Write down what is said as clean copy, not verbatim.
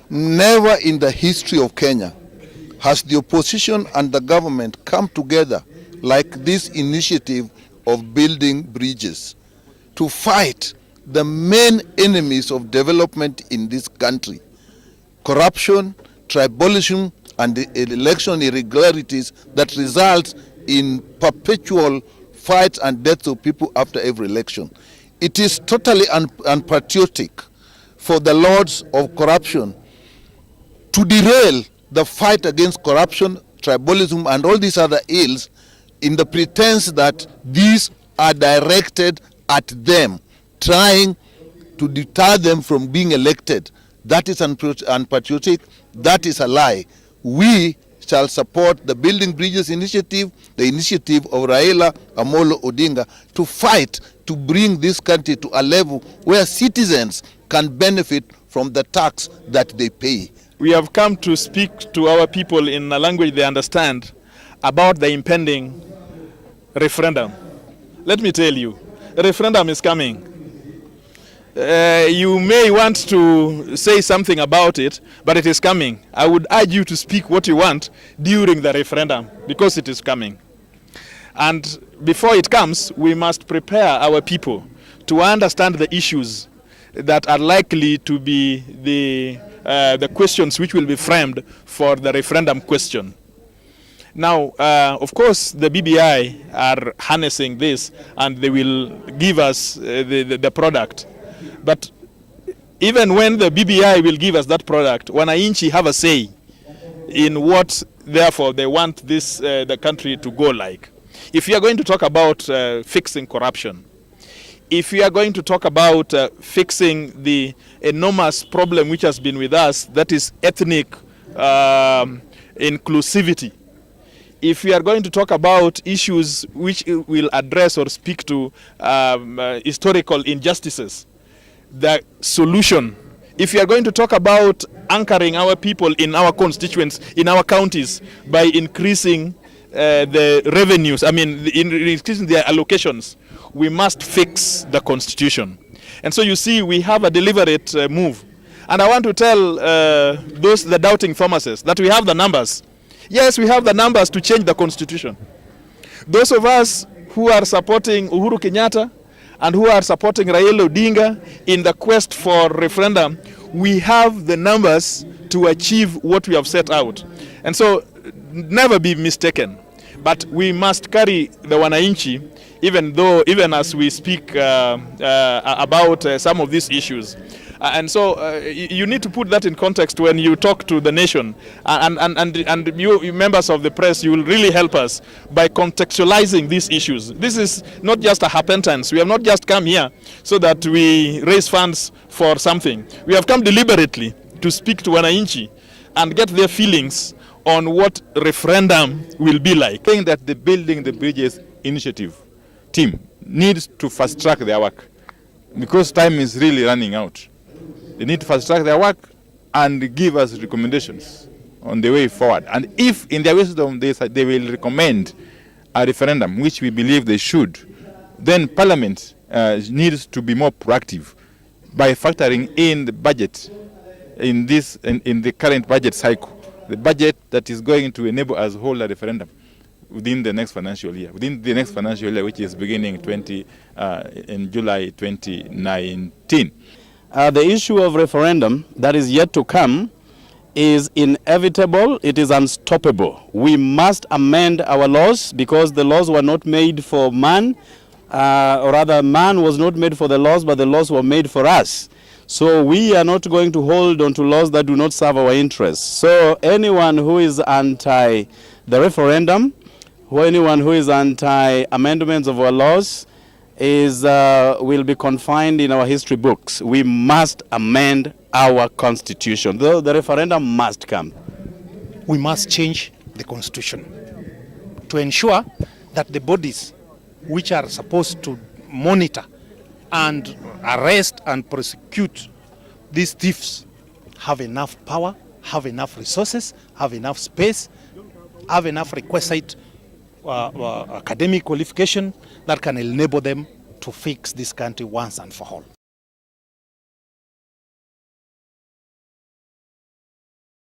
Never in the history of Kenya has the opposition and the government come together like this initiative of building bridges to fight the main enemies of development in this country: corruption, tribalism, and the election irregularities that result in perpetual fights and deaths of people after every election. It is totally unpatriotic for the lords of corruption to derail the fight against corruption, tribalism, and all these other ills in the pretense that these are directed at them, trying to deter them from being elected. That is unpatriotic. That is a lie. We shall support the Building Bridges initiative, the initiative of Raila Amolo Odinga, to fight to bring this country to a level where citizens can benefit from the tax that they pay. We have come to speak to our people in a language they understand about the impending referendum. Let me tell you, a referendum is coming. You may want to say something about it, but it is coming. I would urge you to speak what you want during the referendum, because it is coming. And before it comes, we must prepare our people to understand the issues that are likely to be the questions which will be framed for the referendum question. Now, of course, the BBI are harnessing this, and they will give us the product. But even when the BBI will give us that product, wananchi have a say in what, therefore, they want this the country to go like. If you are going to talk about fixing corruption, if we are going to talk about fixing the enormous problem which has been with us, that is ethnic inclusivity, if we are going to talk about issues which will address or speak to historical injustices, the solution, if we are going to talk about anchoring our people in our constituents, in our counties, by increasing the revenues, increasing their allocations, we must fix the constitution. And so you see, we have a deliberate move. And I want to tell the doubting Thomases that we have the numbers. Yes, we have the numbers to change the constitution. Those of us who are supporting Uhuru Kenyatta and who are supporting Raila Odinga in the quest for referendum, we have the numbers to achieve what we have set out. And so, never be mistaken. But we must carry the wananchi, even as we speak about some of these issues. And so you need to put that in context when you talk to the nation. And you members of the press, you will really help us by contextualizing these issues. This is not just a happenstance. We have not just come here so that we raise funds for something. We have come deliberately to speak to wananchi and get their feelings on what referendum will be like. I think that the Building the Bridges initiative team needs to fast track their work, because time is really running out. They need to fast track their work and give us recommendations on the way forward. And if in their wisdom they will recommend a referendum, which we believe they should, then Parliament needs to be more proactive by factoring in the budget in the current budget cycle, the budget that is going to enable us to hold a referendum within the next financial year, which is beginning in July 2019. The issue of referendum that is yet to come is inevitable. It is unstoppable. We must amend our laws, because the laws were not made for man, or rather man was not made for the laws, but the laws were made for us. So we are not going to hold on to laws that do not serve our interests. So anyone who is anti the referendum, or anyone who is anti amendments of our laws, will be confined in our history books. We must amend our constitution. The referendum must come. We must change the constitution to ensure that the bodies which are supposed to monitor and arrest and prosecute these thieves have enough power, have enough resources, have enough space, have enough requisite academic qualification that can enable them to fix this country once and for all.